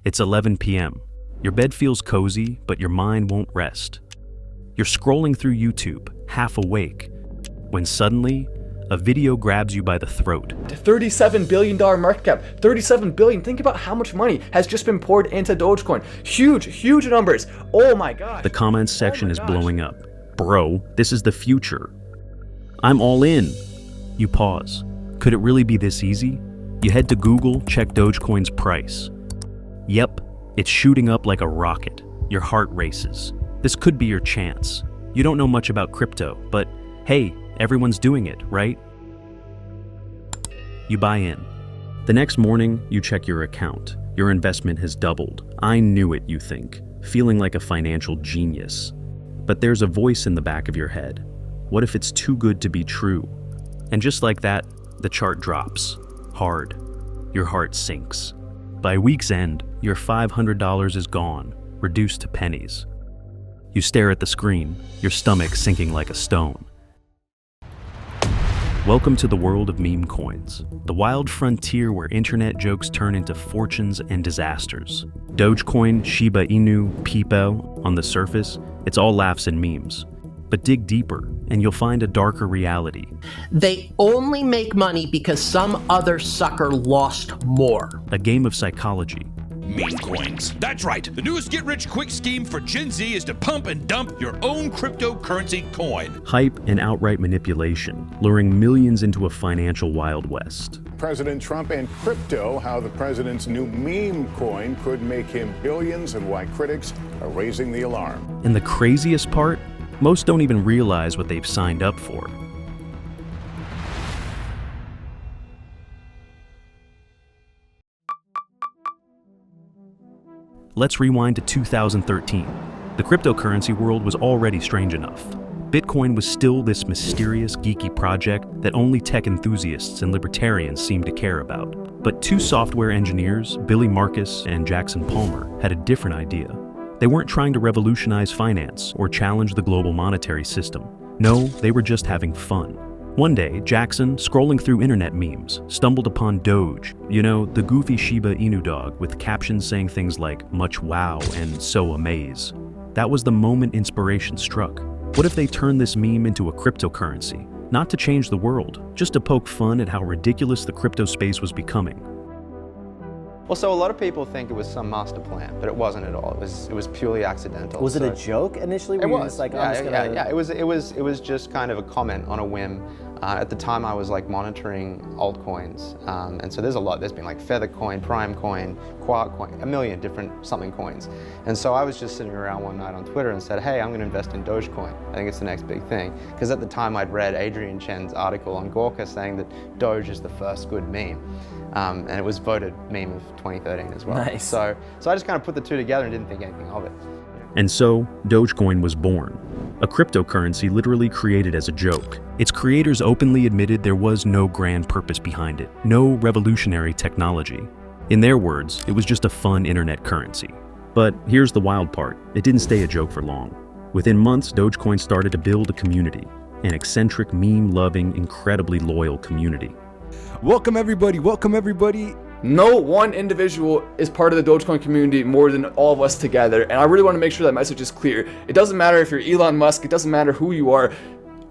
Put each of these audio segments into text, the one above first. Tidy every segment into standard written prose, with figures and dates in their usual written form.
It's 11 p.m. Your bed feels cozy, but your mind won't rest. You're scrolling through YouTube, half awake, when suddenly, a video grabs you by the throat. $37 billion market cap, 37 billion. Think about how much money has just been poured into Dogecoin. Huge, huge numbers. Oh my God. The comments section is blowing up. Bro, this is the future. I'm all in. You pause. Could it really be this easy? You head to Google, check Dogecoin's price. Yep, it's shooting up like a rocket. Your heart races. This could be your chance. You don't know much about crypto, but hey, everyone's doing it, right? You buy in. The next morning, you check your account. Your investment has doubled. I knew it, you think, feeling like a financial genius. But there's a voice in the back of your head. What if it's too good to be true? And just like that, the chart drops. Hard. Your heart sinks. By week's end, your $500 is gone, reduced to pennies. You stare at the screen, your stomach sinking like a stone. Welcome to the world of meme coins, the wild frontier where internet jokes turn into fortunes and disasters. Dogecoin, Shiba Inu, PEPE, on the surface, it's all laughs and memes. But dig deeper, and you'll find a darker reality. They only make money because some other sucker lost more. A game of psychology. Meme coins. That's right. The newest get-rich-quick scheme for Gen Z is to pump and dump your own cryptocurrency coin. Hype and outright manipulation, luring millions into a financial Wild West. President Trump and crypto, how the president's new meme coin could make him billions and why critics are raising the alarm. And the craziest part? Most don't even realize what they've signed up for. Let's rewind to 2013. The cryptocurrency world was already strange enough. Bitcoin was still this mysterious, geeky project that only tech enthusiasts and libertarians seemed to care about. But two software engineers, Billy Marcus and Jackson Palmer, had a different idea. They weren't trying to revolutionize finance or challenge the global monetary system. No, they were just having fun. One day, Jackson, scrolling through internet memes, stumbled upon Doge, you know, the goofy Shiba Inu dog with captions saying things like, much wow and so amaze. That was the moment inspiration struck. What if they turned this meme into a cryptocurrency? Not to change the world, just to poke fun at how ridiculous the crypto space was becoming. Well, so a lot of people think it was some master plan, but it wasn't at all. It was purely accidental. Was it a joke initially? It was. Like, yeah. It was just kind of a comment on a whim. At the time, I was like monitoring altcoins, and so there's been like Feathercoin, Primecoin, Quarkcoin, a million different something coins. And so I was just sitting around one night on Twitter and said, hey, I'm going to invest in Dogecoin. I think it's the next big thing. Because at the time, I'd read Adrian Chen's article on Gawker saying that Doge is the first good meme. And it was voted meme of 2013 as well. Nice. So I just kind of put the two together and didn't think anything of it. And so, Dogecoin was born. A cryptocurrency literally created as a joke. Its creators openly admitted there was no grand purpose behind it, no revolutionary technology. In their words, it was just a fun internet currency. But here's the wild part, it didn't stay a joke for long. Within months, Dogecoin started to build a community, an eccentric, meme-loving, incredibly loyal community. Welcome everybody, welcome everybody. No one individual is part of the Dogecoin community more than all of us together, and I really want to make sure that message is clear. It doesn't matter if you're Elon Musk, it doesn't matter who you are.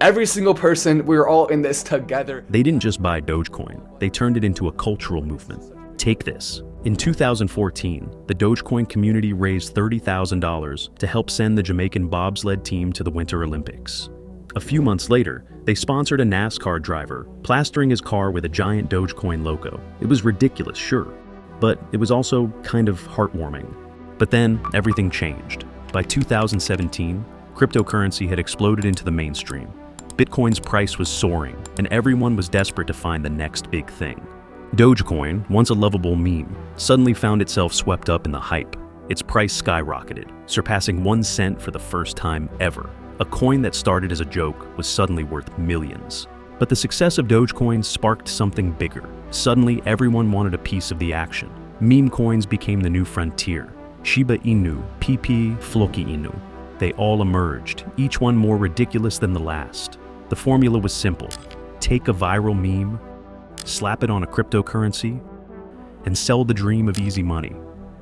Every single person, we're all in this together. They didn't just buy Dogecoin, they turned it into a cultural movement. Take this. In 2014, the Dogecoin community raised $30,000 to help send the Jamaican bobsled team to the Winter Olympics. A few months later, they sponsored a NASCAR driver, plastering his car with a giant Dogecoin logo. It was ridiculous, sure, but it was also kind of heartwarming. But then, everything changed. By 2017, cryptocurrency had exploded into the mainstream. Bitcoin's price was soaring, and everyone was desperate to find the next big thing. Dogecoin, once a lovable meme, suddenly found itself swept up in the hype. Its price skyrocketed, surpassing 1 cent for the first time ever. A coin that started as a joke was suddenly worth millions. But the success of Dogecoin sparked something bigger. Suddenly, everyone wanted a piece of the action. Meme coins became the new frontier. Shiba Inu, PEPE, Floki Inu. They all emerged, each one more ridiculous than the last. The formula was simple. Take a viral meme, slap it on a cryptocurrency, and sell the dream of easy money.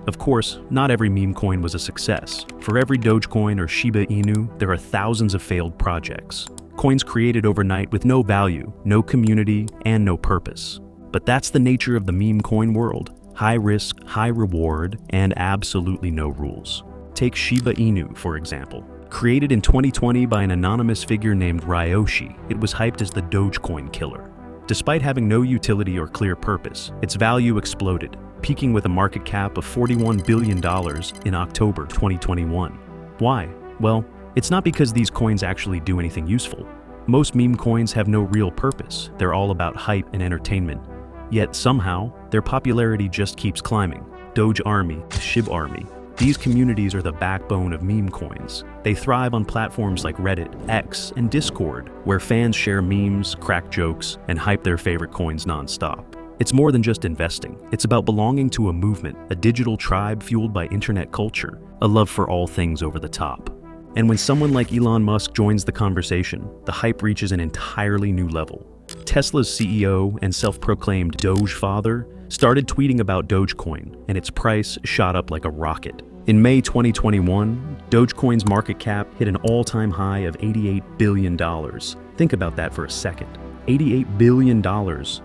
Of course, not every meme coin was a success. For every Dogecoin or Shiba Inu, there are thousands of failed projects. Coins created overnight with no value, no community, and no purpose. But that's the nature of the meme coin world. High risk, high reward, and absolutely no rules. Take Shiba Inu, for example. Created in 2020 by an anonymous figure named Ryoshi, it was hyped as the Dogecoin killer. Despite having no utility or clear purpose, its value exploded, peaking with a market cap of $41 billion in October 2021. Why? Well, it's not because these coins actually do anything useful. Most meme coins have no real purpose. They're all about hype and entertainment. Yet somehow, their popularity just keeps climbing. Doge Army, Shiba Army. These communities are the backbone of meme coins. They thrive on platforms like Reddit, X, and Discord, where fans share memes, crack jokes, and hype their favorite coins nonstop. It's more than just investing. It's about belonging to a movement, a digital tribe fueled by internet culture, a love for all things over the top. And when someone like Elon Musk joins the conversation, the hype reaches an entirely new level. Tesla's CEO and self-proclaimed Doge father started tweeting about Dogecoin, and its price shot up like a rocket. In May 2021, Dogecoin's market cap hit an all-time high of $88 billion. Think about that for a second. $88 billion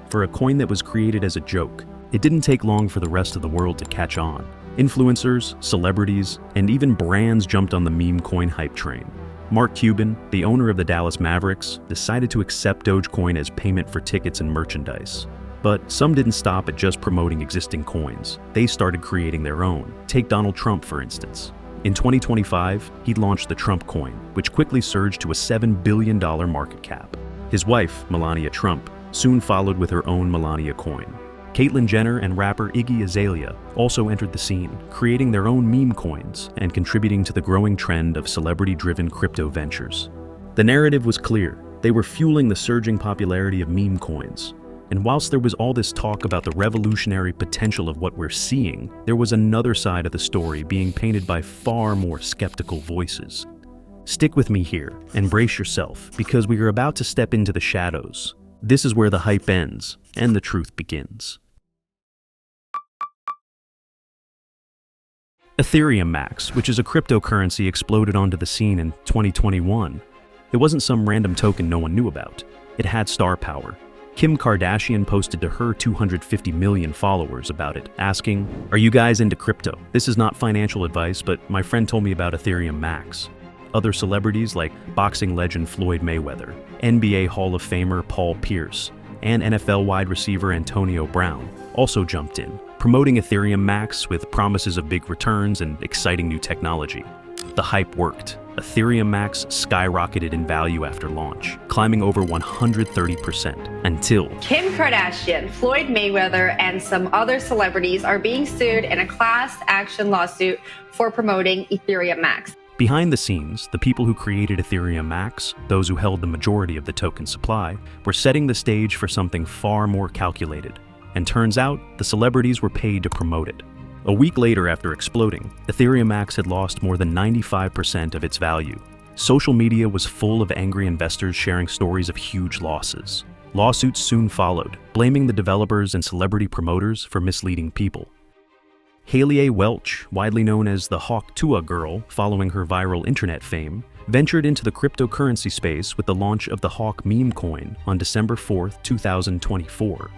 for a coin that was created as a joke. It didn't take long for the rest of the world to catch on. Influencers, celebrities, and even brands jumped on the meme coin hype train. Mark Cuban, the owner of the Dallas Mavericks, decided to accept Dogecoin as payment for tickets and merchandise. But some didn't stop at just promoting existing coins. They started creating their own. Take Donald Trump, for instance. In 2025, he launched the Trump coin, which quickly surged to a $7 billion market cap. His wife, Melania Trump, soon followed with her own Melania coin. Caitlyn Jenner and rapper Iggy Azalea also entered the scene, creating their own meme coins and contributing to the growing trend of celebrity-driven crypto ventures. The narrative was clear. They were fueling the surging popularity of meme coins. And whilst there was all this talk about the revolutionary potential of what we're seeing, there was another side of the story being painted by far more skeptical voices. Stick with me here and brace yourself, because we are about to step into the shadows. This is where the hype ends and the truth begins. Ethereum Max, which is a cryptocurrency, exploded onto the scene in 2021. It wasn't some random token no one knew about. It had star power. Kim Kardashian posted to her 250 million followers about it, asking, "Are you guys into crypto? This is not financial advice, but my friend told me about Ethereum Max." Other celebrities like boxing legend Floyd Mayweather, NBA Hall of Famer Paul Pierce, and NFL wide receiver Antonio Brown also jumped in, promoting Ethereum Max with promises of big returns and exciting new technology. The hype worked. Ethereum Max skyrocketed in value after launch, climbing over 130% until Kim Kardashian, Floyd Mayweather, and some other celebrities are being sued in a class action lawsuit for promoting Ethereum Max. Behind the scenes, the people who created Ethereum Max, those who held the majority of the token supply, were setting the stage for something far more calculated. And turns out, the celebrities were paid to promote it. A week later after exploding, Ethereum Max had lost more than 95% of its value. Social media was full of angry investors sharing stories of huge losses. Lawsuits soon followed, blaming the developers and celebrity promoters for misleading people. Haley A. Welch, widely known as the Hawk Tuah girl following her viral internet fame, ventured into the cryptocurrency space with the launch of the Hawk meme coin on December 4, 2024.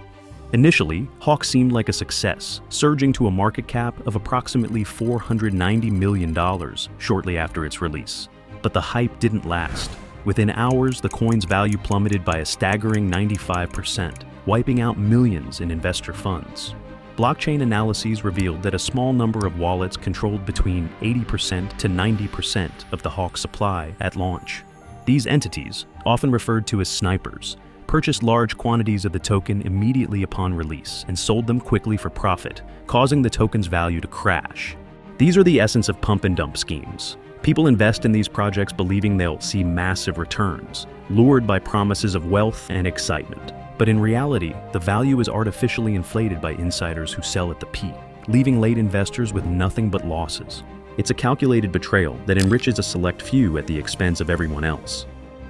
Initially, Hawk seemed like a success, surging to a market cap of approximately $490 million shortly after its release. But the hype didn't last. Within hours, the coin's value plummeted by a staggering 95%, wiping out millions in investor funds. Blockchain analyses revealed that a small number of wallets controlled between 80% to 90% of the Hawk supply at launch. These entities, often referred to as snipers, purchased large quantities of the token immediately upon release and sold them quickly for profit, causing the token's value to crash. These are the essence of pump and dump schemes. People invest in these projects believing they'll see massive returns, lured by promises of wealth and excitement. But in reality, the value is artificially inflated by insiders who sell at the peak, leaving late investors with nothing but losses. It's a calculated betrayal that enriches a select few at the expense of everyone else.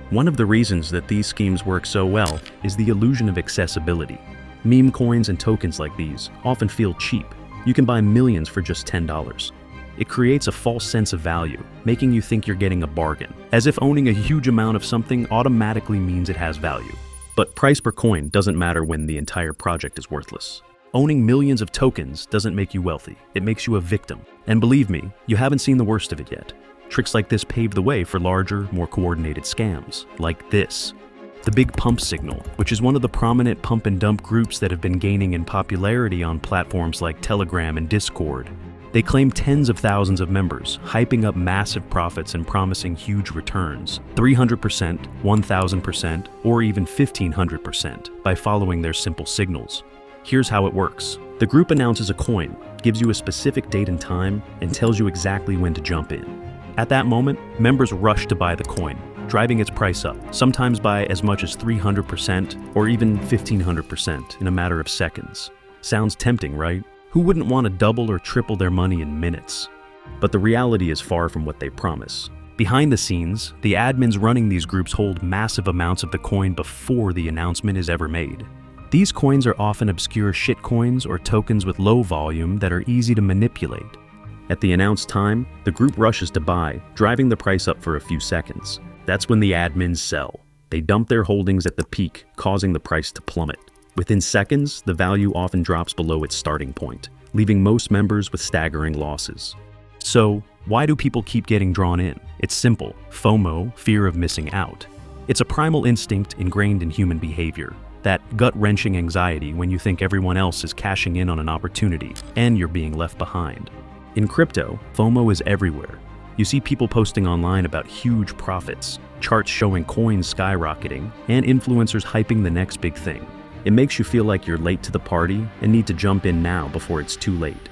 One of the reasons that these schemes work so well is the illusion of accessibility. Meme coins and tokens like these often feel cheap, You can buy millions for just $10. It creates a false sense of value, making you think you're getting a bargain, as if owning a huge amount of something automatically means it has value. But price per coin doesn't matter when the entire project is worthless. Owning millions of tokens doesn't make you wealthy, it makes you a victim. And believe me, you haven't seen the worst of it yet. Tricks like this pave the way for larger, more coordinated scams, like this. The Big Pump Signal, which is one of the prominent pump and dump groups that have been gaining in popularity on platforms like Telegram and Discord. They claim tens of thousands of members, hyping up massive profits and promising huge returns, 300%, 1000%, or even 1500% by following their simple signals. Here's how it works. The group announces a coin, gives you a specific date and time, and tells you exactly when to jump in. At that moment, members rush to buy the coin, driving its price up, sometimes by as much as 300% or even 1500% in a matter of seconds. Sounds tempting, right? Who wouldn't want to double or triple their money in minutes? But the reality is far from what they promise. Behind the scenes, the admins running these groups hold massive amounts of the coin before the announcement is ever made. These coins are often obscure shitcoins or tokens with low volume that are easy to manipulate. At the announced time, the group rushes to buy, driving the price up for a few seconds. That's when the admins sell. They dump their holdings at the peak, causing the price to plummet. Within seconds, the value often drops below its starting point, leaving most members with staggering losses. So, why do people keep getting drawn in? It's simple: FOMO, fear of missing out. It's a primal instinct ingrained in human behavior, that gut-wrenching anxiety when you think everyone else is cashing in on an opportunity and you're being left behind. In crypto, FOMO is everywhere. You see people posting online about huge profits, charts showing coins skyrocketing, and influencers hyping the next big thing. It makes you feel like you're late to the party and need to jump in now before it's too late.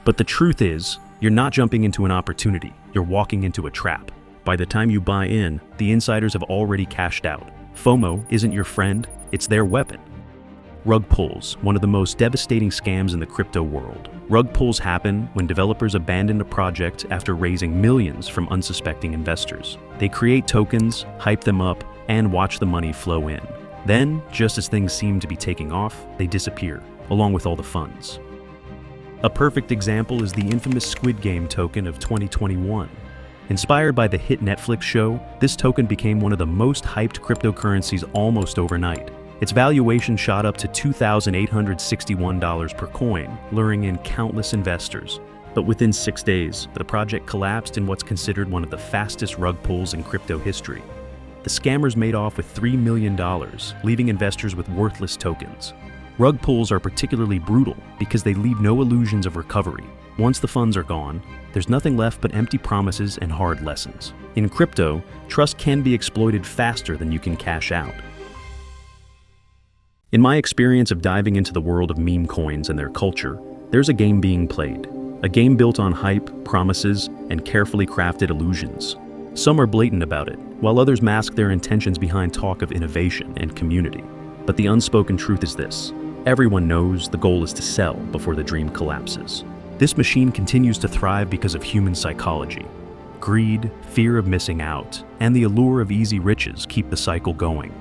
But the truth is, you're not jumping into an opportunity, you're walking into a trap. By the time you buy in, the insiders have already cashed out. FOMO isn't your friend, it's their weapon. Rug pulls, one of the most devastating scams in the crypto world. Rug pulls happen when developers abandon a project after raising millions from unsuspecting investors. They create tokens, hype them up, and watch the money flow in. Then, just as things seem to be taking off, they disappear, along with all the funds. A perfect example is the infamous Squid Game token of 2021. Inspired by the hit Netflix show, this token became one of the most hyped cryptocurrencies almost overnight. Its valuation shot up to $2,861 per coin, luring in countless investors. But within 6 days, the project collapsed in what's considered one of the fastest rug pulls in crypto history. The scammers made off with $3 million, leaving investors with worthless tokens. Rug pulls are particularly brutal because they leave no illusions of recovery. Once the funds are gone, there's nothing left but empty promises and hard lessons. In crypto, trust can be exploited faster than you can cash out. In my experience of diving into the world of meme coins and their culture, there's a game being played. A game built on hype, promises, and carefully crafted illusions. Some are blatant about it, while others mask their intentions behind talk of innovation and community. But the unspoken truth is this: everyone knows the goal is to sell before the dream collapses. This machine continues to thrive because of human psychology. Greed, fear of missing out, and the allure of easy riches keep the cycle going.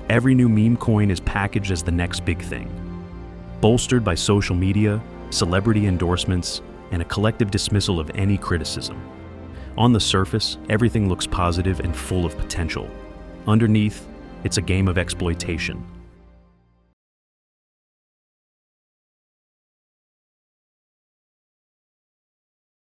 Every new meme coin is packaged as the next big thing, bolstered by social media, celebrity endorsements, and a collective dismissal of any criticism. On the surface, everything looks positive and full of potential. Underneath, it's a game of exploitation,